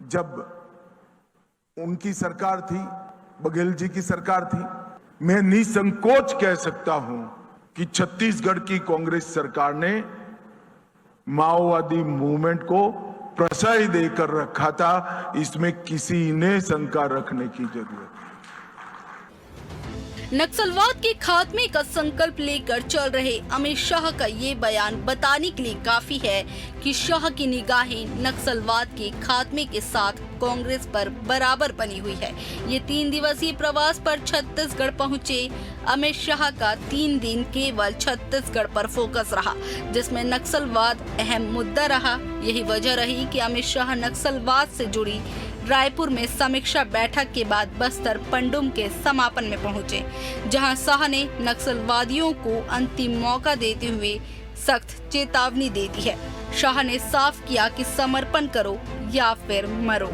जब उनकी सरकार थी, बघेल जी की सरकार थी, मैं निसंकोच कह सकता हूं कि छत्तीसगढ़ की कांग्रेस सरकार ने माओवादी मूवमेंट को प्रश्रय देकर रखा था। इसमें किसी ने शंका रखने की जरूरत। नक्सलवाद के खात्मे का संकल्प लेकर चल रहे अमित शाह का ये बयान बताने के लिए काफी है कि शाह की निगाहें नक्सलवाद के खात्मे के साथ कांग्रेस पर बराबर बनी हुई है। ये 3 दिवसीय प्रवास पर छत्तीसगढ़ पहुंचे अमित शाह का 3 दिन केवल छत्तीसगढ़ पर फोकस रहा, जिसमें नक्सलवाद अहम मुद्दा रहा। यही वजह रही कि अमित शाह नक्सलवाद से जुड़ी रायपुर में समीक्षा बैठक के बाद बस्तर पंडुम के समापन में पहुंचे, जहां शाह ने नक्सलवादियों को अंतिम मौका देते हुए सख्त चेतावनी दे दी है। शाह ने साफ किया कि समर्पण करो या फिर मरो।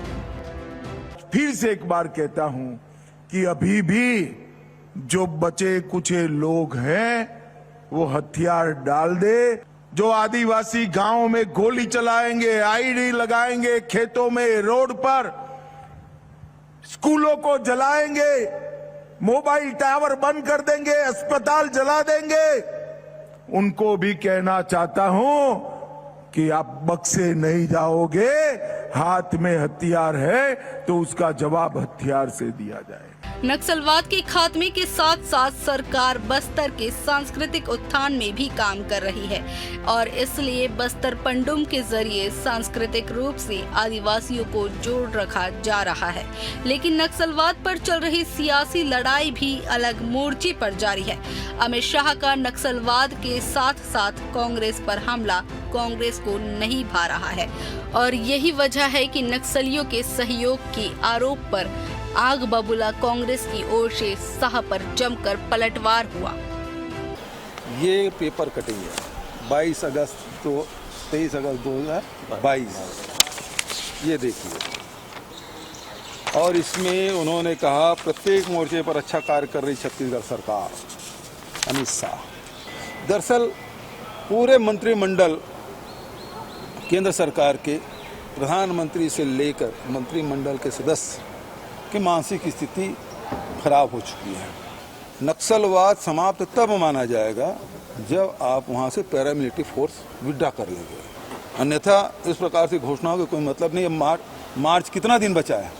फिर से एक बार कहता हूं कि अभी भी जो बचे कुचे लोग हैं वो हथियार डाल दे। जो आदिवासी गांव में गोली चलाएंगे, आईडी लगाएंगे, खेतों में, रोड पर, स्कूलों को जलाएंगे, मोबाइल टावर बंद कर देंगे, अस्पताल जला देंगे, उनको भी कहना चाहता हूं कि आप बख्शे नहीं जाओगे। हाथ में हथियार है तो उसका जवाब हथियार से दिया जाए। नक्सलवाद के खात्मे के साथ साथ सरकार बस्तर के सांस्कृतिक उत्थान में भी काम कर रही है और इसलिए बस्तर पंडुम के जरिए सांस्कृतिक रूप से आदिवासियों को जोड़ रखा जा रहा है। लेकिन नक्सलवाद पर चल रही सियासी लड़ाई भी अलग मोर्चे पर जारी है। अमित शाह का नक्सलवाद के साथ साथ कांग्रेस पर हमला कांग्रेस को नहीं भा रहा है और यही वजह है कि नक्सलियों के सहयोग के आरोप पर आग बबूला कांग्रेस की ओर से शाह पर जमकर पलटवार हुआ। ये पेपर कटिंग है 22 अगस्त तो 23 अगस्त 2022, ये देखिए। और इसमें उन्होंने कहा प्रत्येक मोर्चे पर अच्छा कार्य कर रही छत्तीसगढ़ सरकार, अमित शाह। दरअसल पूरे मंत्रिमंडल केंद्र सरकार के प्रधानमंत्री से लेकर मंत्रिमंडल के सदस्य की मानसिक स्थिति खराब हो चुकी है। नक्सलवाद समाप्त तब माना जाएगा जब आप वहां से पैरामिलिट्री फोर्स विड्रॉ कर लेंगे, अन्यथा इस प्रकार से घोषणाओं का कोई मतलब नहीं है। मार्च कितना दिन बचा है?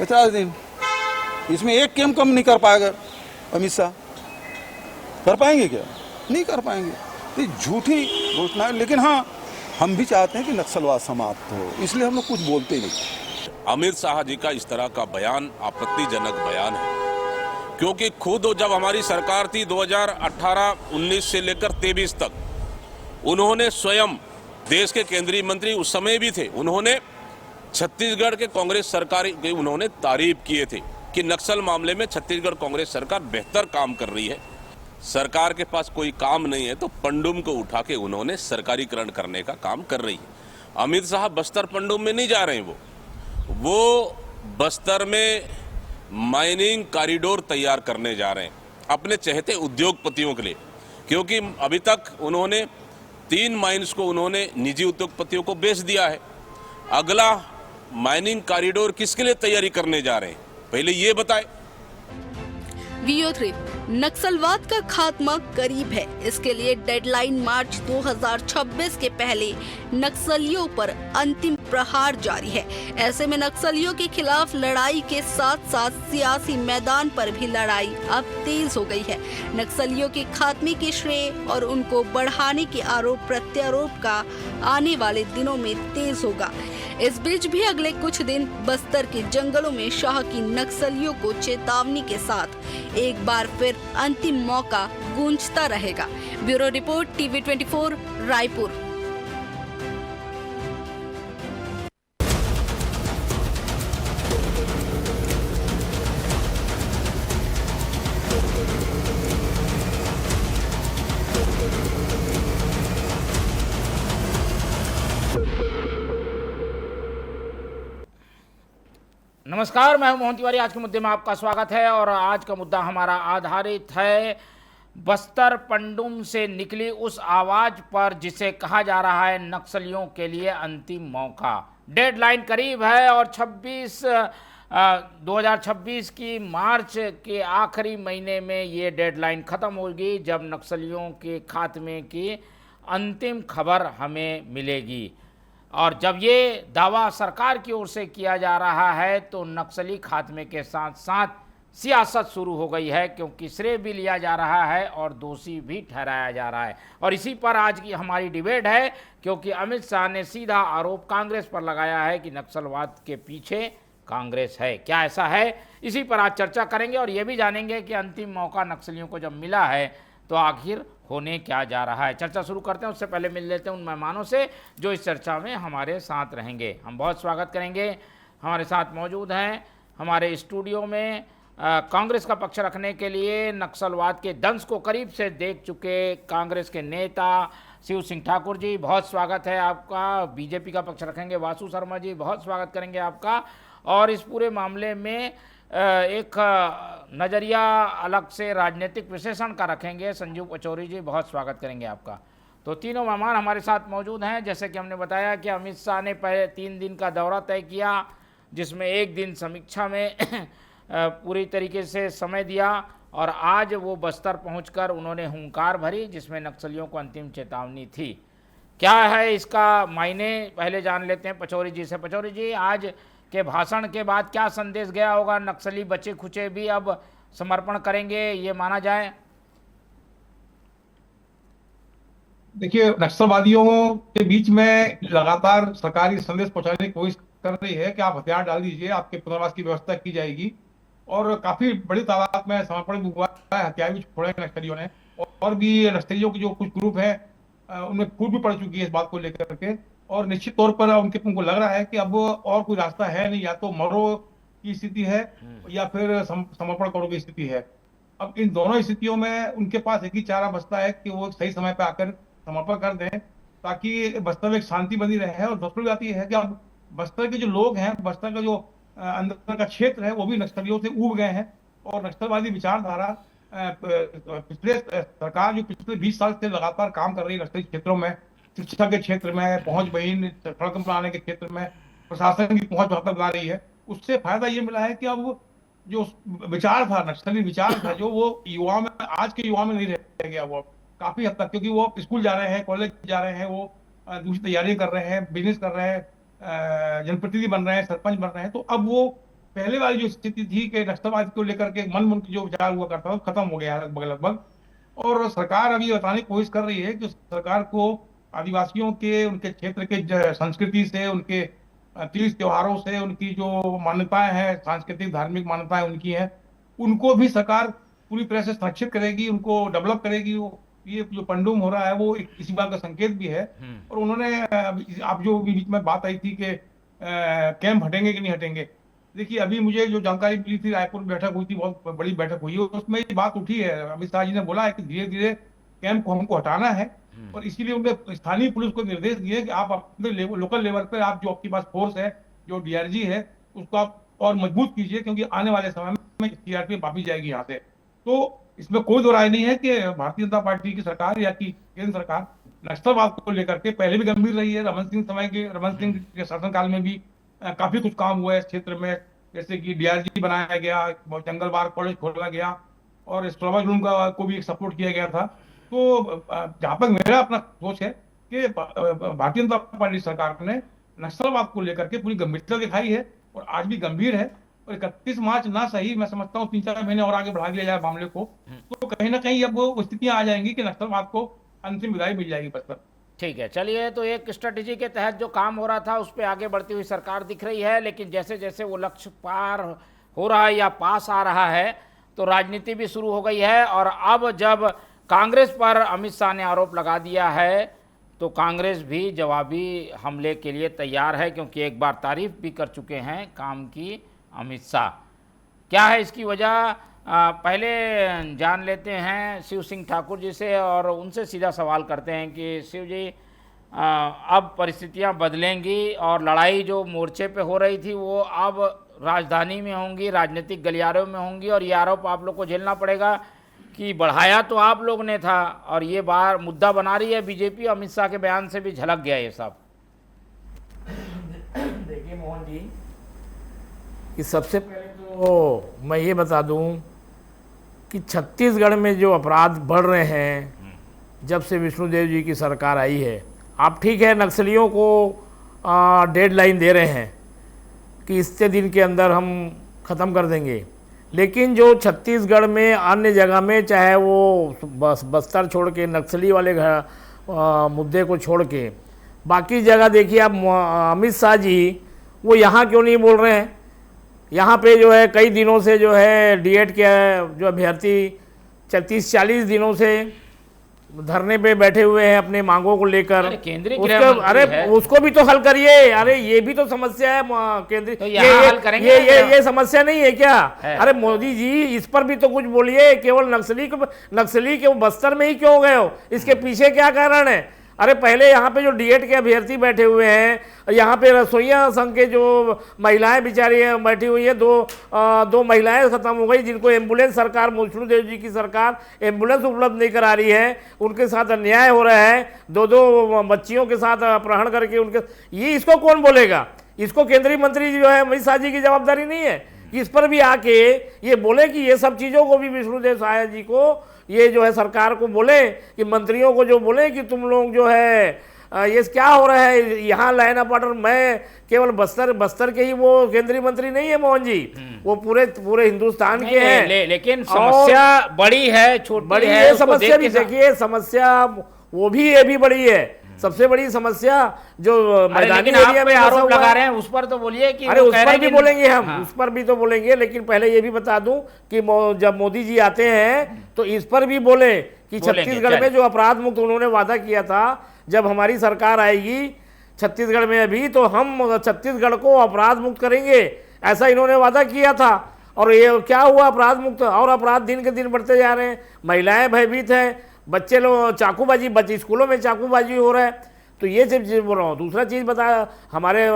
50 दिन। इसमें एक कैंप कम नहीं कर पाएगा अमित शाह। कर पाएंगे क्या? नहीं कर पाएंगे। ये झूठी घोषणा है। लेकिन हाँ, हम भी चाहते हैं कि नक्सलवाद समाप्त हो, इसलिए हम लोग कुछ बोलते नहीं। अमित शाह जी का इस तरह का बयान आपत्तिजनक बयान है, क्योंकि खुद जब हमारी सरकार थी 2018-19 से लेकर 23 तक, उन्होंने स्वयं, देश के केंद्रीय मंत्री उस समय भी थे, उन्होंने छत्तीसगढ़ के कांग्रेस सरकार की उन्होंने तारीफ किए थे कि नक्सल मामले में छत्तीसगढ़ कांग्रेस सरकार बेहतर काम कर रही है। सरकार के पास कोई काम नहीं है तो पंडुम को उठा के उन्होंने सरकारीकरण करने का काम कर रही है। अमित शाह बस्तर पंडुम में नहीं जा रहे हैं, वो बस्तर में माइनिंग कॉरिडोर तैयार करने जा रहे हैं अपने चहेते उद्योगपतियों के लिए, क्योंकि अभी तक उन्होंने 3 माइंस को उन्होंने निजी उद्योगपतियों को बेच दिया है। अगला माइनिंग कॉरिडोर किसके लिए तैयारी करने जा रहे हैं, पहले ये बताएं। VO3 नक्सलवाद का खात्मा करीब है, इसके लिए डेडलाइन मार्च 2026 के पहले नक्सलियों पर अंतिम प्रहार जारी है। ऐसे में नक्सलियों के खिलाफ लड़ाई के साथ साथ सियासी मैदान पर भी लड़ाई अब तेज हो गई है। नक्सलियों के खात्मे के श्रेय और उनको बढ़ाने के आरोप प्रत्यारोप का आने वाले दिनों में तेज होगा। इस बीच भी अगले कुछ दिन बस्तर के जंगलों में शाह की नक्सलियों को चेतावनी के साथ एक बार फिर अंतिम मौका गूंजता रहेगा। Bureau report, TV24, Raipur. नमस्कार, मैं हूं मोहन तिवारी। आज के मुद्दे में आपका स्वागत है और आज का मुद्दा हमारा आधारित है बस्तर पंडुम से निकली उस आवाज पर जिसे कहा जा रहा है नक्सलियों के लिए अंतिम मौका। डेडलाइन करीब है और 2026 की मार्च के आखिरी महीने में ये डेडलाइन ख़त्म होगी जब नक्सलियों के खात्मे की अंतिम खबर हमें मिलेगी। और जब ये दावा सरकार की ओर से किया जा रहा है तो नक्सली खात्मे के साथ साथ सियासत शुरू हो गई है, क्योंकि श्रेय भी लिया जा रहा है और दोषी भी ठहराया जा रहा है। और इसी पर आज की हमारी डिबेट है, क्योंकि अमित शाह ने सीधा आरोप कांग्रेस पर लगाया है कि नक्सलवाद के पीछे कांग्रेस है। क्या ऐसा है? इसी पर आज चर्चा करेंगे और ये भी जानेंगे कि अंतिम मौका नक्सलियों को जब मिला है तो आखिर होने क्या जा रहा है। चर्चा शुरू करते हैं, उससे पहले मिल लेते हैं उन मेहमानों से जो इस चर्चा में हमारे साथ रहेंगे। हम बहुत स्वागत करेंगे। हमारे साथ मौजूद हैं हमारे स्टूडियो में कांग्रेस का पक्ष रखने के लिए नक्सलवाद के दंश को करीब से देख चुके कांग्रेस के नेता शिव सिंह ठाकुर जी, बहुत स्वागत है आपका। बीजेपी का पक्ष रखेंगे वासु शर्मा जी, बहुत स्वागत करेंगे आपका। और इस पूरे मामले में एक नज़रिया अलग से राजनीतिक विश्लेषण का रखेंगे संजीव पचौरी जी, बहुत स्वागत करेंगे आपका। तो तीनों मेहमान हमारे साथ मौजूद हैं। जैसे कि हमने बताया कि अमित शाह ने पहले 3 दिन का दौरा तय किया, जिसमें एक दिन समीक्षा में पूरी तरीके से समय दिया और आज वो बस्तर पहुंचकर उन्होंने हुंकार भरी, जिसमें नक्सलियों को अंतिम चेतावनी थी। क्या है इसका मायने, पहले जान लेते हैं पचौरी जी से। पचौरी जी, आज के भाषण के बाद क्या संदेश गया होगा? नक्सली बचे खुचे भी अब समर्पण करेंगे, ये माना जाए? देखिए, नक्सलवादियों के बीच में लगातार सरकारी संदेश पहुंचाने की कोशिश कर रही है कि आप हथियार डाल दीजिए, आपके पुनर्वास की व्यवस्था की जाएगी। और काफी बड़ी तादाद में समर्पण भी हुआ है, हथियार भी छोड़े नक्सलियों ने। और भी नक्सलियों के जो कुछ ग्रुप हैं उनमें फूट भी पड़ चुकी है इस बात को लेकर के। और निश्चित तौर पर उनको लग रहा है कि अब और कोई रास्ता है नहीं, या तो मरो की स्थिति है या फिर समर्पण करो की स्थिति है। अब इन दोनों स्थितियों में उनके पास एक ही चारा बचता है कि वो सही समय पर आकर समर्पण कर दें, ताकि बस्तर में एक शांति बनी रहे। और दूसरी बात यह है कि अब बस्तर के जो लोग हैं, बस्तर का जो अंदर का क्षेत्र है, वो भी नक्सलियों से ऊब गए हैं। और नक्सलवादी विचारधारा पिछले सरकार जो पिछले 20 साल से लगातार काम कर रही है नक्सली क्षेत्रों में, शिक्षा के क्षेत्र में, पहुंच बहीन सड़क बनाने के क्षेत्र में प्रशासन की पहुंच बेहतर बना रही है, उससे फायदा ये मिला है कि अब जो विचार था, नक्सली विचार था, जो वो युवाओं में, आज के युवाओं में नहीं रह गया वो काफी हद तक, क्योंकि वो स्कूल जा रहे हैं, कॉलेज जा रहे हैं, वो दूसरी तैयारियां कर रहे हैं, बिजनेस कर रहे हैं, जनप्रतिनिधि बन रहे हैं, सरपंच बन रहे हैं। तो अब वो पहले वाली जो स्थिति थी कि नक्सलवाद को लेकर के मन की जो विचार हुआ करता था, खत्म हो गया है लगभग। और सरकार अभी बताने की कोशिश कर रही है कि सरकार को आदिवासियों के, उनके क्षेत्र के संस्कृति से, उनके तीज त्योहारों से, उनकी जो मान्यताएं हैं, सांस्कृतिक धार्मिक मान्यताएं उनकी हैं, उनको भी सरकार पूरी तरह से संरक्षित करेगी, उनको डेवलप करेगी। ये जो पंडुम हो रहा है वो इसी बात का संकेत भी है। और उन्होंने, आप जो बीच में बात आई थी कि कैंप हटेंगे कि नहीं हटेंगे, देखिए अभी मुझे जो जानकारी मिली थी, रायपुर में बैठक हुई थी, बहुत बड़ी बैठक हुई है, उसमें ये बात उठी है, अमित शाह जी ने बोला है कि धीरे धीरे कैंप को हमको हटाना है। और इसीलिए उन्होंने स्थानीय पुलिस को निर्देश दिए कि आप अपने लोकल लेवल पर, आप जो आपके पास फोर्स है, जो डीआरजी है, उसको आप और मजबूत कीजिए, क्योंकि आने वाले समय में सीआरपीएफ वापस जाएगी यहाँ से। तो इसमें कोई दो राय नहीं है कि भारतीय जनता पार्टी की सरकार या कि केंद्र सरकार नक्सलवाद को लेकर के पहले भी गंभीर रही है। रमन सिंह के शासनकाल में भी काफी कुछ काम हुआ है इस क्षेत्र में, जैसे कि डीआरजी बनाया गया, जंगलबाग कॉलेज खोला गया और स्ट्रॉबा को भी सपोर्ट किया गया था। तो जहां तक मेरा अपना सोच है कि भारतीय जनता पार्टी सरकार ने नक्सलवाद को लेकर के पूरी गंभीरता दिखाई है और आज भी गंभीर है। और 31 मार्च ना सही, मैं समझता हूँ 3-4 महीने और आगे बढ़ा दिया जाए मामले को, तो कहीं ना कहीं अब वो स्थितियां आ जाएंगी कि नक्सलवाद को अंतिम विदाई मिल जाएगी बस पर। ठीक है, चलिए, तो एक स्ट्रेटेजी के तहत जो काम हो रहा था उस पर आगे बढ़ती हुई सरकार दिख रही है, लेकिन जैसे जैसे वो लक्ष्य पार हो रहा है या पास आ रहा है तो राजनीति भी शुरू हो गई है। और अब जब कांग्रेस पर अमित शाह ने आरोप लगा दिया है तो कांग्रेस भी जवाबी हमले के लिए तैयार है, क्योंकि एक बार तारीफ भी कर चुके हैं काम की अमित शाह। क्या है इसकी वजह, पहले जान लेते हैं शिव सिंह ठाकुर जी से और उनसे सीधा सवाल करते हैं कि शिव जी, अब परिस्थितियां बदलेंगी और लड़ाई जो मोर्चे पे हो रही थी वो अब राजधानी में होंगी, राजनीतिक गलियारों में होंगी, और ये आरोप आप लोग को झेलना पड़ेगा कि बढ़ाया तो आप लोग ने था, और ये बार मुद्दा बना रही है बीजेपी। अमित शाह के बयान से भी झलक गया ये सब। देखिए मोहन जी, कि सबसे पहले तो मैं ये बता दूं कि छत्तीसगढ़ में जो अपराध बढ़ रहे हैं जब से विष्णुदेव जी की सरकार आई है, आप ठीक है नक्सलियों को डेडलाइन दे रहे हैं कि इतने दिन के अंदर हम ख़त्म कर देंगे, लेकिन जो छत्तीसगढ़ में अन्य जगह में, चाहे वो बस्तर छोड़ के, नक्सली वाले मुद्दे को छोड़ के, बाकी जगह देखिए आप, अमित शाह जी वो यहाँ क्यों नहीं बोल रहे हैं? यहाँ पे जो है कई दिनों से जो है डीएड के जो अभ्यर्थी 30-40 दिनों से धरने पे बैठे हुए हैं अपने मांगों को लेकर। केंद्रीय गृह मंत्री अरे है। उसको भी तो हल करिए। अरे ये भी तो समस्या है केंद्रीय, तो यहाँ हल करेंगे ये समस्या नहीं है क्या है। अरे मोदी जी इस पर भी तो कुछ बोलिए। केवल नक्सली के बस्तर में ही क्यों गए हो? इसके पीछे क्या कारण है? अरे पहले यहाँ पे जो डीएड के अभ्यर्थी बैठे हुए हैं, यहाँ पे रसोइया संघ के जो महिलाएं बेचारी बैठी हुई है, दो महिलाएं खत्म हो गई जिनको एम्बुलेंस सरकार, विष्णुदेव जी की सरकार एम्बुलेंस उपलब्ध नहीं करा रही है, उनके साथ अन्याय हो रहा है। दो बच्चियों के साथ अपहरण करके उनके, ये इसको कौन बोलेगा? इसको केंद्रीय मंत्री जो है अमित शाह जी की जवाबदारी नहीं है कि इस पर भी आके ये बोले कि ये सब चीज़ों को भी विष्णुदेव शाह जी को, ये जो है सरकार को बोले कि मंत्रियों को जो बोले कि तुम लोग जो है ये क्या हो रहा है यहाँ लाइन अप ऑर्डर। मैं केवल बस्तर के ही वो केंद्रीय मंत्री नहीं है मोहन जी, वो पूरे हिंदुस्तान के हैं। लेकिन समस्या बड़ी है, छोटी बड़ी है, है समस्या भी। देखिए समस्या वो भी, ये भी बड़ी है। सबसे बड़ी समस्या जो मैदानी एरिया में आरोप लगा रहे हैं उस पर तो बोलिए कि अरे उस पर भी बोलेंगे हम। हाँ। उस पर भी तो बोलेंगे, लेकिन पहले ये भी बता दूं कि जब मोदी जी आते हैं तो इस पर भी बोले कि छत्तीसगढ़ में जो अपराध मुक्त उन्होंने वादा किया था, जब हमारी सरकार आएगी छत्तीसगढ़ में अभी, तो हम छत्तीसगढ़ को अपराध मुक्त करेंगे, ऐसा इन्होंने वादा किया था। और ये क्या हुआ? अपराध मुक्त, और अपराध दिन के दिन बढ़ते जा रहे हैं। महिलाएं भयभीत हैं, बच्चे लोग चाकूबाजी, बच्चे स्कूलों में चाकूबाजी हो रहा है। तो ये सब चीज़ बोल रहा हूँ। दूसरा चीज़ बताया, हमारे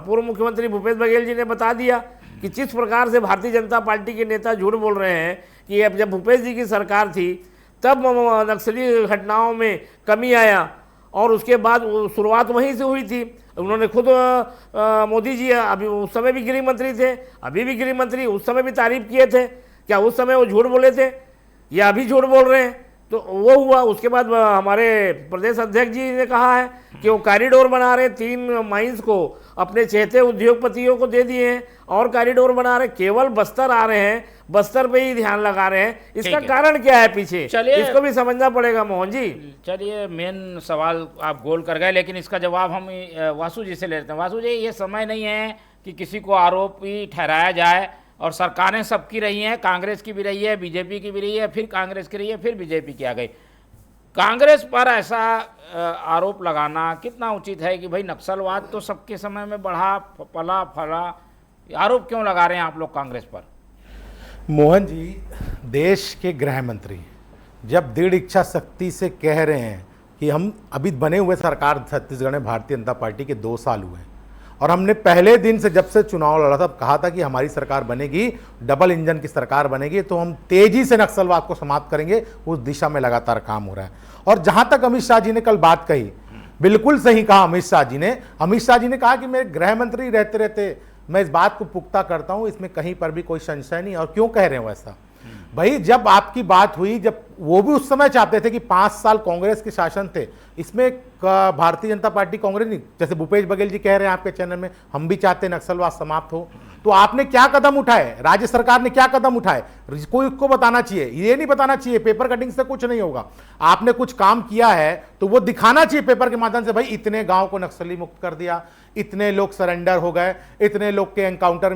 पूर्व मुख्यमंत्री भूपेश बघेल जी ने बता दिया कि जिस प्रकार से भारतीय जनता पार्टी के नेता झूठ बोल रहे हैं कि अब जब भूपेश जी की सरकार थी तब नक्सली घटनाओं में कमी आया, और उसके बाद शुरुआत वहीं से हुई थी। उन्होंने खुद मोदी जी अभी उस समय भी गृह मंत्री थे, अभी भी गृह मंत्री, उस समय भी तारीफ किए थे। क्या उस समय वो झूठ बोले थे या अभी झूठ बोल रहे हैं? तो वो हुआ। उसके बाद हमारे प्रदेश अध्यक्ष जी ने कहा है कि वो कॉरिडोर बना रहे, 3 माइंस को अपने चहेते उद्योगपतियों को दे दिए हैं और कॉरिडोर बना रहे। केवल बस्तर आ रहे हैं, बस्तर पे ही ध्यान लगा रहे हैं। इसका कारण क्या है पीछे? चलिए, इसको भी समझना पड़ेगा मोहन जी। चलिए, मेन सवाल आप गोल कर गए, लेकिन इसका जवाब हम वासु जी से लेते हैं। वासु जी, ये समय नहीं है कि किसी को आरोपी ठहराया जाए, और सरकारें सबकी रही हैं, कांग्रेस की भी रही है, बीजेपी की भी रही है, फिर कांग्रेस की रही है, फिर बीजेपी की आ गई। कांग्रेस पर ऐसा आरोप लगाना कितना उचित है कि भाई नक्सलवाद तो सबके समय में बढ़ा, पला फला, आरोप क्यों लगा रहे हैं आप लोग कांग्रेस पर? मोहन जी, देश के गृह मंत्री जब दृढ़ इच्छा शक्ति से कह रहे हैं कि हम अभी बने हुए सरकार छत्तीसगढ़ में भारतीय जनता पार्टी के 2 साल हुए, और हमने पहले दिन से जब से चुनाव लड़ा था कहा था कि हमारी सरकार बनेगी, डबल इंजन की सरकार बनेगी, तो हम तेजी से नक्सलवाद को समाप्त करेंगे। उस दिशा में लगातार काम हो रहा है। और जहां तक अमित शाह जी ने कल बात कही, बिल्कुल सही कहा अमित शाह जी ने। अमित शाह जी ने कहा कि मेरे गृह मंत्री रहते रहते मैं इस बात को पुख्ता करता हूं, इसमें कहीं पर भी कोई संशय नहीं। और क्यों कह रहे हो ऐसा? भाई जब आपकी बात हुई, जब वो भी उस समय चाहते थे कि 5 साल कांग्रेस के शासन थे, इसमें भारतीय जनता पार्टी कांग्रेस नहीं, जैसे भूपेश बघेल जी कह रहे हैं आपके चैनल में, हम भी चाहते हैं नक्सलवाद समाप्त हो। तो आपने क्या कदम उठाए? राज्य सरकार ने क्या कदम उठाए? कोई को बताना चाहिए, ये नहीं बताना चाहिए पेपर कटिंग से कुछ नहीं होगा। आपने कुछ काम किया है तो वो दिखाना चाहिए पेपर के माध्यम से, भाई इतने गांव को नक्सली मुक्त कर दिया, इतने लोग सरेंडर हो गए, इतने लोग के एनकाउंटर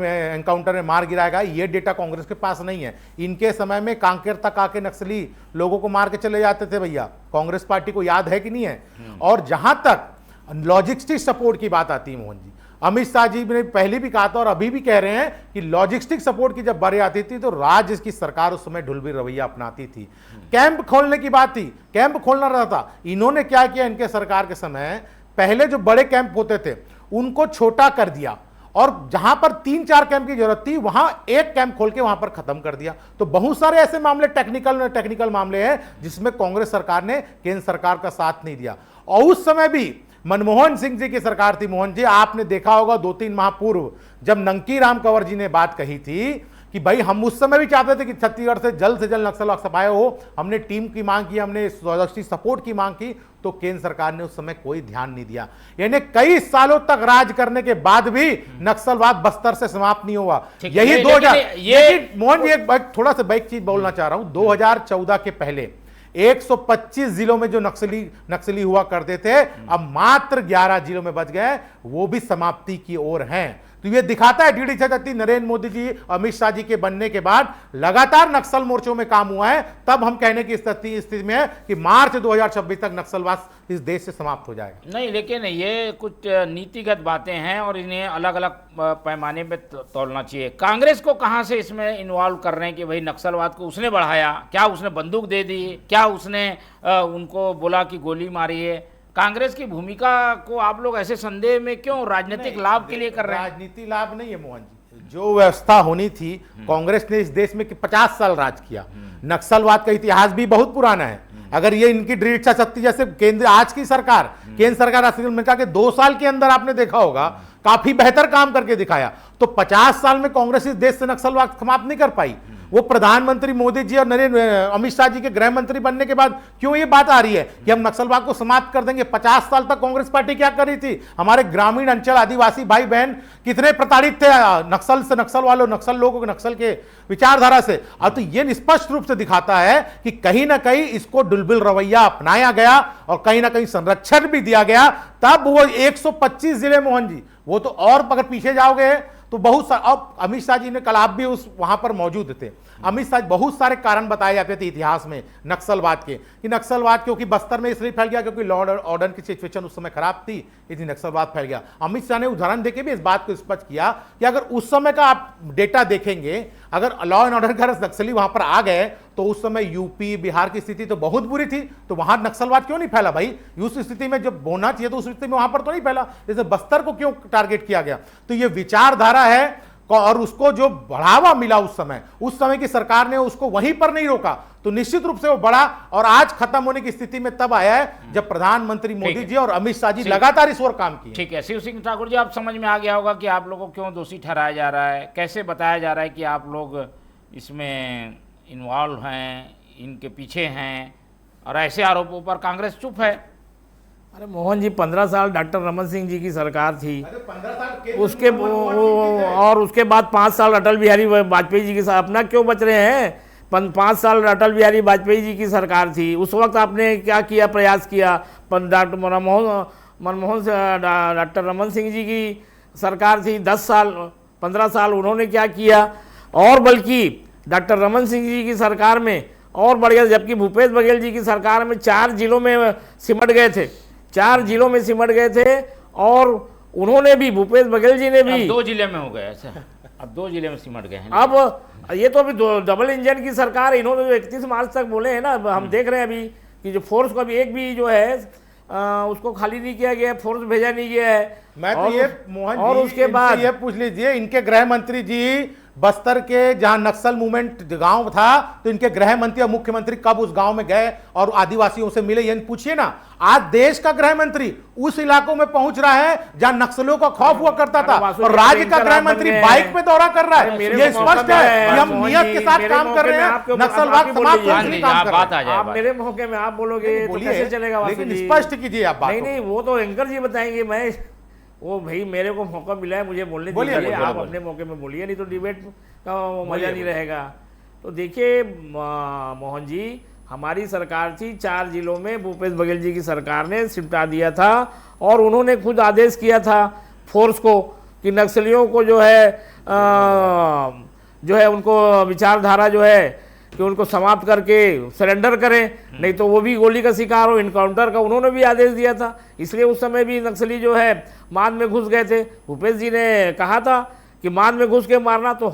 में मार गिराया गया। ये डेटा कांग्रेस के पास नहीं है। इनके समय में कांकेर तक आके नक्सली लोगों को मार के चले जाते थे भैया, कांग्रेस पार्टी को याद है कि नहीं है? और जहां तक लॉजिस्टिक सपोर्ट की बात आती है मोहन जी, अमित शाह जी ने पहले भी कहा था और अभी भी कह रहे हैं कि लॉजिस्टिक सपोर्ट की जब बारी आती थी तो राज्य की सरकार उस समय ढुलबी रवैया अपनाती थी। कैंप खोलने की बात थी, कैंप खोलना रहा था। इन्होंने क्या किया इनके सरकार के समय, पहले जो बड़े कैंप होते थे उनको छोटा कर दिया और जहां पर 3-4 कैंप की जरूरत थी वहां एक कैंप खोल के वहां पर खत्म कर दिया। तो बहुत सारे ऐसे मामले टेक्निकल मामले हैं जिसमें कांग्रेस सरकार ने केंद्र सरकार का साथ नहीं दिया। और उस समय भी मनमोहन सिंह जी की सरकार थी। मोहन जी, आपने देखा होगा 2-3 माह पूर्व जब नंकी राम कंवर जी ने बात कही थी कि भाई हम उस समय भी चाहते थे कि छत्तीसगढ़ से जल्द नक्सल सफाया हो, हमने टीम की मांग की, हमने स्वदेशी सपोर्ट की मांग की, तो केंद्र सरकार ने उस समय कोई ध्यान नहीं दिया। यानी कई सालों तक राज करने के बाद भी नक्सलवाद बस्तर से समाप्त नहीं हुआ। यही 2000 मोहन जी, एक थोड़ा सा बैक चीज बोलना चाह रहा हूं, 2014 के पहले 125 जिलों में जो नक्सली हुआ करते थे, अब मात्र 11 जिलों में बच गए, वो भी समाप्ति की ओर हैं। तो ये दिखाता है डीडी छत्तीस नरेंद्र मोदी जी, अमित शाह जी के बनने के बाद लगातार नक्सल मोर्चों में काम हुआ है। तब हम कहने की स्थिति में है कि मार्च 2026 तक नक्सलवाद इस देश से समाप्त हो जाएगा। नहीं, लेकिन ये कुछ नीतिगत बातें हैं और इन्हें अलग अलग पैमाने पे तोलना चाहिए। कांग्रेस को कहाँ से इसमें इन्वॉल्व कर रहे हैं कि भाई नक्सलवाद को उसने बढ़ाया? क्या उसने बंदूक दे दी? क्या उसने उनको बोला कि गोली मारी है? कांग्रेस की भूमिका को आप लोग ऐसे संदेह में क्यों राजनीतिक लाभ के लिए कर रहे हैं? राजनीति लाभ नहीं है मोहन जी, जो व्यवस्था होनी थी, कांग्रेस ने इस देश में 50 साल राज किया। नक्सलवाद का इतिहास भी बहुत पुराना है। अगर ये इनकी दृढ़ इच्छा शक्ति, जैसे केंद्र आज की सरकार, केंद्र सरकार अमेरिका के 2 साल के अंदर आपने देखा होगा काफी बेहतर काम करके दिखाया, तो 50 साल में कांग्रेस इस देश से नक्सलवाद समाप्त नहीं कर पाई। वो प्रधानमंत्री मोदी जी और अमित शाह जी के गृह मंत्री बनने के बाद क्यों ये बात आ रही है कि हम नक्सलवाद को समाप्त कर देंगे? 50 साल तक कांग्रेस पार्टी क्या कर रही थी? हमारे ग्रामीण अंचल आदिवासी भाई बहन कितने प्रताड़ित थे नक्सल से, नक्सल लोगों, नक्सल के विचारधारा से। अब तो ये स्पष्ट रूप से दिखाता है कि कहीं ना कहीं इसको डुलबुल रवैया अपनाया गया और कहीं ना कहीं संरक्षण भी दिया गया। तब वो 125 जिले मोहन जी, वो तो और अगर पीछे जाओगे तो बहुत सारे, अब अमित शाह जी ने, कल आप भी उस वहां पर मौजूद थे, अमित शाह, बहुत सारे कारण बताए जाते थे इतिहास में नक्सलवाद के, कि नक्सलवाद क्योंकि बस्तर में इसलिए फैल गया क्योंकि लॉ और ऑर्डर की सिचुएशन उस समय खराब थी, इसलिए नक्सलवाद फैल गया। अमित शाह ने उदाहरण देके भी इस बात को स्पष्ट किया कि अगर उस समय का आप डेटा देखेंगे, अगर लॉ एंड ऑर्डर का नक्सली वहां पर आ गए तो उस समय यूपी बिहार की स्थिति तो बहुत बुरी थी, तो वहां नक्सलवाद क्यों नहीं फैला भाई? उस स्थिति में जब होना चाहिए तो उस स्थिति में वहां पर तो नहीं फैला, जैसे बस्तर को क्यों टारगेट किया गया? तो ये विचारधारा है और उसको जो बढ़ावा मिला उस समय की सरकार ने उसको वहीं पर नहीं रोका, तो निश्चित रूप से वो बढ़ा और आज खत्म होने की स्थिति में तब आया है जब प्रधानमंत्री मोदी जी और अमित शाह जी लगातार इस ओर काम किए। ठीक है, शिव सिंह ठाकुर जी, आप समझ में आ गया होगा कि आप लोगों को क्यों दोषी ठहराया जा रहा है, कैसे बताया जा रहा है कि आप लोग इसमें इन्वॉल्व हैं, इनके पीछे हैं, और ऐसे आरोपों पर कांग्रेस चुप है। अरे मोहन जी, 15 साल डॉक्टर रमन सिंह जी की सरकार थी, 15 साल उसके और उसके बाद 5 साल अटल बिहारी वाजपेयी जी की, अपना क्यों बच रहे हैं? 5 साल अटल बिहारी वाजपेयी जी की सरकार थी, उस वक्त आपने क्या किया, प्रयास किया? डॉक्टर मनमोहन डॉक्टर रमन सिंह जी की सरकार थी 10 साल, 15 साल, उन्होंने क्या किया? और बल्कि डॉक्टर रमन सिंह जी की सरकार में और बढ़ गया, जबकि भूपेश बघेल जी की सरकार में 4 जिलों में सिमट गए थे, 4 जिलों में सिमट गए थे, और उन्होंने भी, भूपेश बघेल जी ने भी 2 जिले में हो गए ऐसा, अब 2 जिले में सिमट गए हैं। अब ये तो अभी डबल इंजन की सरकार, इन्होंने जो 31 मार्च तक बोले हैं ना, हम देख रहे हैं अभी कि जो फोर्स को अभी एक भी जो है उसको खाली नहीं किया गया, फोर्स भेजा नहीं गया है। मैं तो ये मोहन और जी, उसके बाद ये पूछ लीजिए, इनके गृह मंत्री जी बस्तर के जहां नक्सल मूवमेंट गांव था, तो इनके गृह मंत्री और मुख्यमंत्री कब उस गांव में गए और आदिवासियों से मिले, ये पूछिए ना। आज देश का गृह मंत्री उस इलाकों में पहुंच रहा है जहां नक्सलियों का खौफ हुआ करता था, और राज्य का गृह मंत्री बाइक पे दौरा कर रहा है। ये स्पष्ट है कि हम नियत के साथ काम कर रहे हैं, नक्सलवाद समाप्त करने के लिए काम कर रहे हैं। आप मेरे मौके में आप बोलोगे तो कैसे चलेगा? लेकिन स्पष्ट कीजिए आप बात। नहीं, वो तो एंकर जी बताएंगे, मैं वो भाई मेरे को मौका मिला है, मुझे बोलने दीजिए, आप अपने मौके में बोलिए, नहीं तो डिबेट का मजा नहीं रहेगा। तो देखिए मोहन जी, हमारी सरकार थी, 4 जिलों में भूपेश बघेल जी की सरकार ने सिमटा दिया था, और उन्होंने खुद आदेश किया था फोर्स को कि नक्सलियों को जो है उनको विचारधारा जो है कि उनको समाप्त करके सरेंडर करें, नहीं तो वो भी गोली का शिकार हो, इनकाउंटर का उन्होंने भी आदेश दिया था। इसलिए उस समय भी नक्सली जो है मांद में घुस गए थे। भूपेश जी ने कहा था कि मांद में घुस के मारना, तो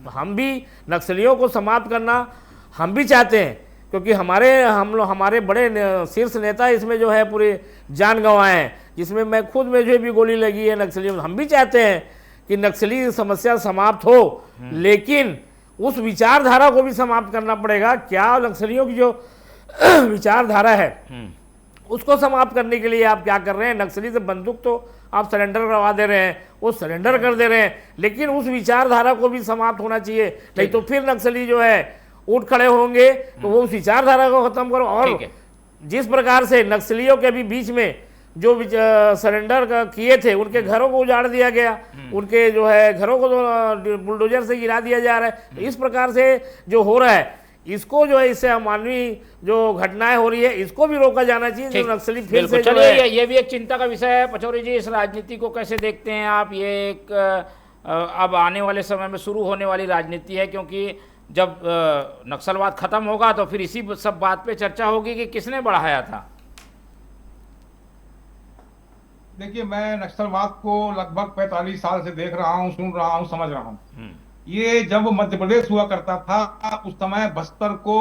हम भी नक्सलियों को समाप्त करना हम भी चाहते हैं, क्योंकि हमारे बड़े शीर्ष नेता इसमें जो है पूरे जान गंवाए हैं, जिसमें मैं खुद मुझे भी गोली लगी है नक्सलियों। हम भी चाहते हैं कि नक्सली समस्या समाप्त हो, लेकिन उस विचारधारा को भी समाप्त करना पड़ेगा। क्या नक्सलियों की जो विचारधारा है उसको समाप्त करने के लिए आप क्या कर रहे हैं? नक्सली से बंदूक तो आप सरेंडर करवा दे रहे हैं, वो सरेंडर कर दे रहे हैं, लेकिन उस विचारधारा को भी समाप्त होना चाहिए, नहीं तो फिर नक्सली जो है उठ खड़े होंगे। तो वो उस विचारधारा को खत्म करो। और जिस प्रकार से नक्सलियों के भी बीच में जो सरेंडर किए थे उनके घरों को उजाड़ दिया गया, उनके जो है घरों को बुलडोजर से गिरा दिया जा रहा है। इस प्रकार से जो हो रहा है, इसको जो है, इससे अमानवीय जो घटनाएं हो रही है, इसको भी रोका जाना चाहिए। जो नक्सली फिर से चलिए, ये भी एक चिंता का विषय है। पचौरी जी, इस राजनीति को कैसे देखते हैं आप? ये एक अब आने वाले समय में शुरू होने वाली राजनीति है, क्योंकि जब नक्सलवाद खत्म होगा तो फिर इसी सब बात पे चर्चा होगी कि किसने बढ़ाया था। देखिए, मैं नक्सलवाद को लगभग 45 साल से देख रहा हूँ, सुन रहा हूँ, समझ रहा हूँ। ये जब मध्य प्रदेश हुआ करता था, उस समय बस्तर को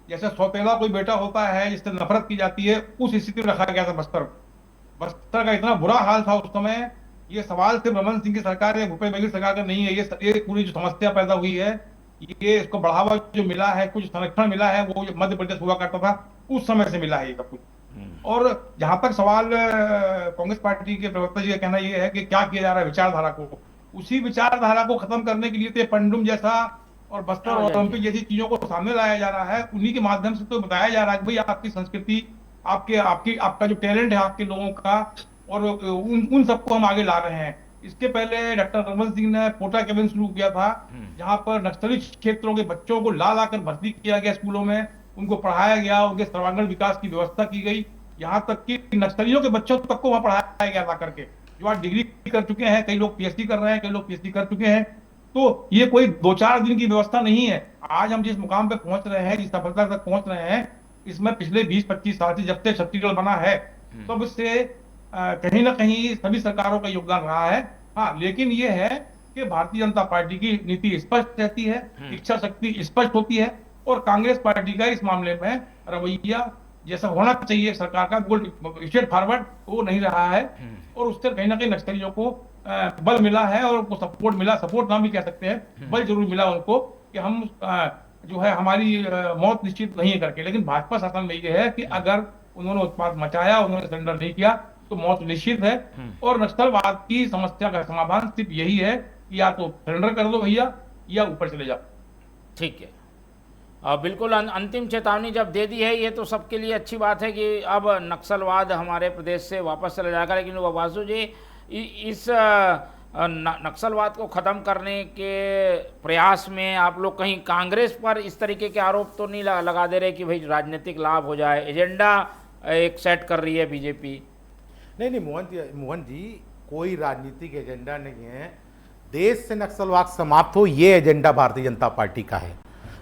जैसे सौतेला कोई बेटा होता है जिससे नफरत की जाती है, उस स्थिति में रखा गया था बस्तर का इतना बुरा हाल था उस समय। ये सवाल सिर्फ रमन सिंह की सरकार या भूपेश बघेल सरकार का नहीं है। ये पूरी जो समस्या पैदा हुई है, ये इसको बढ़ावा जो मिला है, कुछ संरक्षण मिला है, वो मध्य प्रदेश हुआ करता था उस समय से मिला है ये सब कुछ। और जहां तक सवाल कांग्रेस पार्टी के प्रवक्ता जी का कहना यह है कि क्या किया जा रहा है विचारधारा को, उसी विचारधारा को खत्म करने के लिए तो पंडुम जैसा और बस्तर ओलंपिक जैसी चीजों को सामने लाया जा रहा है। उन्हीं के माध्यम से तो बताया जा रहा है कि भाई आपकी संस्कृति, आपका जो टैलेंट है आपके लोगों का, और उन सबको हम आगे ला रहे हैं। इसके पहले डॉक्टर रमन सिंह ने पोटा केबिन शुरू किया था, जहां पर नक्सली क्षेत्रों के बच्चों को ला कर भर्ती किया गया स्कूलों में, उनको पढ़ाया गया, उनके सर्वांगीण विकास की व्यवस्था की गई। यहाँ तक कि नक्सलियों के बच्चों तक को वहां पढ़ाया गया ला करके, जो आज डिग्री कर चुके हैं, कई लोग पीएचडी कर रहे हैं, कई लोग पीएचडी कर चुके हैं। तो ये कोई 2-4 दिन की व्यवस्था नहीं है। आज हम जिस मुकाम पे पहुंच रहे हैं, जिस सफलता तक पहुंच रहे हैं, इसमें पिछले 20-25 साल से जब से छत्तीसगढ़ बना है तब इससे कहीं ना कहीं सभी सरकारों का योगदान रहा है। हाँ, लेकिन ये है कि भारतीय जनता पार्टी की नीति स्पष्ट रहती है, इच्छा शक्ति स्पष्ट होती है, और कांग्रेस पार्टी का इस मामले में रवैया जैसा होना चाहिए सरकार का, स्ट्रेट फॉरवर्ड, वो नहीं रहा है। और उससे कहीं ना कहीं नक्सलियों को बल मिला है और उनको सपोर्ट मिला, सपोर्ट नाम भी कह सकते हैं, बल जरूर मिला उनको कि हम जो है हमारी मौत निश्चित नहीं करके। लेकिन भाजपा शासन में ये है कि अगर उन्होंने उत्पाद मचाया, उन्होंने सरेंडर नहीं किया, तो मौत निश्चित है। और नक्सलवाद की समस्या का समाधान सिर्फ यही है कि या तो सरेंडर कर दो भैया, या ऊपर चले जाओ। ठीक है, बिल्कुल अंतिम चेतावनी जब दे दी है, ये तो सबके लिए अच्छी बात है कि अब नक्सलवाद हमारे प्रदेश से वापस चला जाएगा। लेकिन वासु जी, इस नक्सलवाद को ख़त्म करने के प्रयास में आप लोग कहीं कांग्रेस पर इस तरीके के आरोप तो नहीं लगा दे रहे कि भाई राजनीतिक लाभ हो जाए, एजेंडा एक सेट कर रही है बीजेपी? नहीं, मोहन जी, कोई राजनीतिक एजेंडा नहीं है। देश से नक्सलवाद समाप्त हो, ये एजेंडा भारतीय जनता पार्टी का है।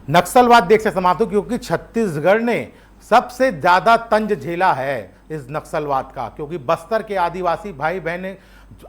नक्सलवाद देश से समाप्त हो, क्योंकि छत्तीसगढ़ ने सबसे ज्यादा तंज झेला है इस नक्सलवाद का, क्योंकि बस्तर के आदिवासी भाई बहन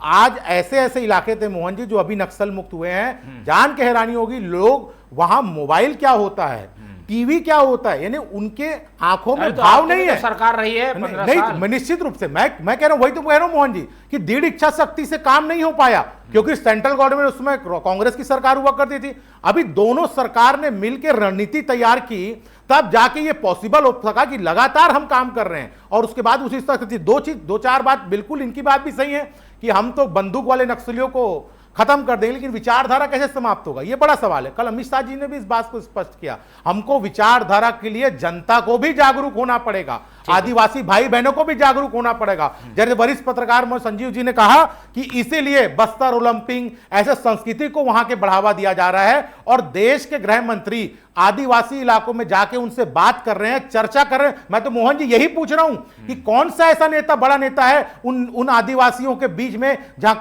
आज ऐसे ऐसे इलाके थे मोहन जी जो अभी नक्सल मुक्त हुए हैं, जान के हैरानी होगी, लोग वहां मोबाइल क्या होता है, टीवी क्या होता है, यानी उनके आंखों में भाव नहीं है। सरकार रही है नहीं, निश्चित रूप से मैं कह रहा हूं, वही तो कह रहा हूं मोहन जी कि दृढ़ इच्छा शक्ति से काम नहीं हो पाया, क्योंकि सेंट्रल गवर्नमेंट उसमें कांग्रेस की सरकार हुआ करती थी। अभी दोनों सरकार ने मिलकर रणनीति तैयार की, तब जाके ये पॉसिबल हो सका कि लगातार हम काम कर रहे हैं। और उसके बाद उसी स्थिति दो चार बात बिल्कुल इनकी बात भी सही है कि हम तो बंदूक वाले नक्सलियों को खत्म कर देंगे, लेकिन विचारधारा कैसे समाप्त होगा, ये बड़ा सवाल है। कल अमित शाह जी ने भी इस बात को स्पष्ट किया, हमको विचारधारा के लिए जनता को भी जागरूक होना पड़ेगा, आदिवासी भाई बहनों को भी जागरूक होना पड़ेगा। जैसे वरिष्ठ पत्रकार संजीव जी ने कहा कि इसीलिए बस्तर ओलंपिक ऐसे संस्कृति को वहां के बढ़ावा दिया जा रहा है, और देश के गृह मंत्री आदिवासी इलाकों में जाके उनसे बात कर रहे हैं, चर्चा कर रहे हैं। मैं तो मोहन जी यही पूछ रहा हूं कि कौन सा ऐसा नेता, बड़ा नेता है उन आदिवासियों के बीच में, जहां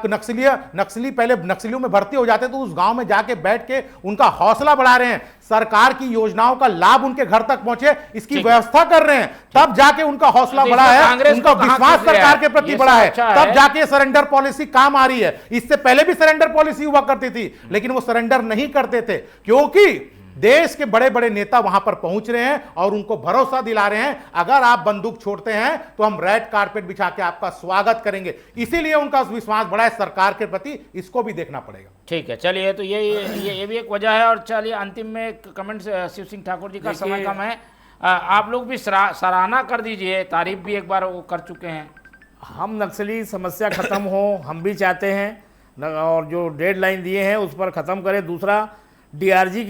नक्सली पहले नक्सलियों में भर्ती हो जाते तो उस गांव में जाके बैठ के उनका हौसला बढ़ा रहे हैं, सरकार की योजनाओं का लाभ उनके घर तक पहुंचे, इसकी व्यवस्था कर रहे हैं, तब जाके उनका हौसला बढ़ा है, उनका विश्वास सरकार के प्रति बढ़ा है, तब जाके सरेंडर पॉलिसी काम आ रही है। इससे पहले भी सरेंडर पॉलिसी हुआ करती थी, लेकिन वो सरेंडर नहीं करते थे, क्योंकि देश के बड़े बड़े नेता वहां पर पहुंच रहे हैं और उनको भरोसा दिला रहे हैं, अगर आप बंदूक छोड़ते हैं तो हम रेड कारपेट बिछा के आपका स्वागत करेंगे। इसीलिए उनका विश्वास बढ़ा है सरकार के प्रति, इसको भी देखना पड़ेगा। ठीक है, चलिए, तो ये भी एक वजह है। और चलिए अंतिम में एक कमेंट शिव सिंह ठाकुर जी का, समय कम है, आप लोग भी सराहना कर दीजिए, तारीफ भी एक बार वो कर चुके हैं। हम नक्सली समस्या खत्म हो, हम भी चाहते हैं, और जो डेडलाइन दिए हैं उस पर ख़त्म करें। दूसरा, डीआरजी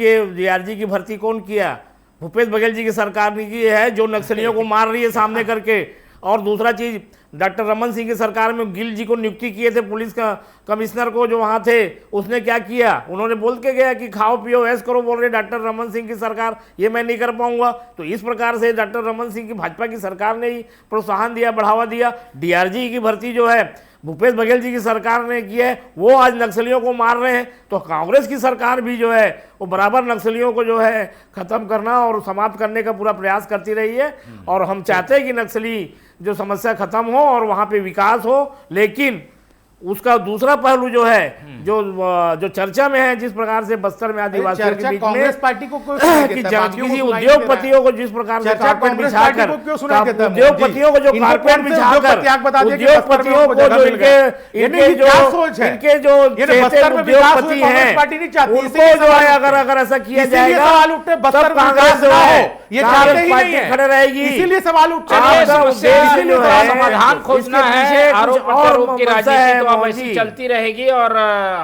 की भर्ती कौन किया? भूपेश बघेल जी की सरकार ने की है, जो नक्सलियों को मार रही है सामने करके। और दूसरा चीज़, डॉक्टर रमन सिंह की सरकार में गिल जी को नियुक्ति किए थे पुलिस का कमिश्नर को, जो वहाँ थे, उसने क्या किया? उन्होंने बोल के गया कि खाओ पियो ऐश करो, बोल रहे डॉक्टर रमन सिंह की सरकार, ये मैं नहीं कर पाऊंगा। तो इस प्रकार से डॉक्टर रमन सिंह की भाजपा की सरकार ने ही प्रोत्साहन दिया, बढ़ावा दिया। डीआरजी की भर्ती जो है भूपेश बघेल जी की सरकार ने की है, वो आज नक्सलियों को मार रहे हैं। तो कांग्रेस की सरकार भी जो है वो बराबर नक्सलियों को जो है ख़त्म करना और समाप्त करने का पूरा प्रयास करती रही है। और हम चाहते हैं कि नक्सली जो समस्या खत्म हो और वहाँ पे विकास हो। लेकिन उसका दूसरा पहलू जो है, जो चर्चा में है, जिस प्रकार से बस्तर में आदिवासियों के बीच कांग्रेस में पार्टी को कि किसी उद्योगपतियों को जिस प्रकार से कारपेट बिछाकर, उद्योगपतियों को जो कारपेट बिछाकर, उद्योगपतियों को जो इनके जो उद्योगपति हैं उनको जो है अगर ऐसा किया जाएगा तब कांग्रेस जो है कांग्रेस पार्टी खड़े रहेगी। इसीलिए सवाल उठ समाधान खोजना है। आरोप प्रत्यारोप की राजनीति तो अब ऐसी चलती रहेगी और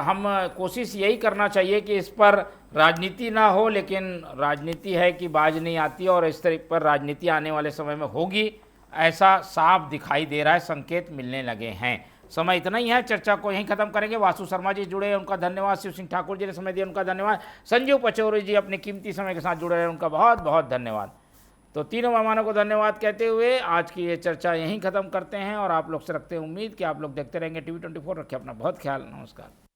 हम कोशिश यही करना चाहिए कि इस पर राजनीति ना हो, लेकिन राजनीति है कि बाज नहीं आती और इस तरह पर राजनीति आने वाले समय में होगी, ऐसा साफ दिखाई दे रहा है, संकेत मिलने लगे हैं। समय इतना ही है, चर्चा को यहीं खत्म करेंगे। वासु शर्मा जी जुड़े, उनका धन्यवाद। शिव सिंह ठाकुर जी ने समय दिया, उनका धन्यवाद। संजीव पचौरी जी अपने कीमती समय के साथ जुड़े रहे, उनका बहुत बहुत धन्यवाद। तो तीनों मेहमानों को धन्यवाद कहते हुए आज की ये चर्चा यहीं खत्म करते हैं और आप लोग से रखते हैं उम्मीद कि आप लोग देखते रहेंगे TV24। रखिए अपना बहुत ख्याल। नमस्कार।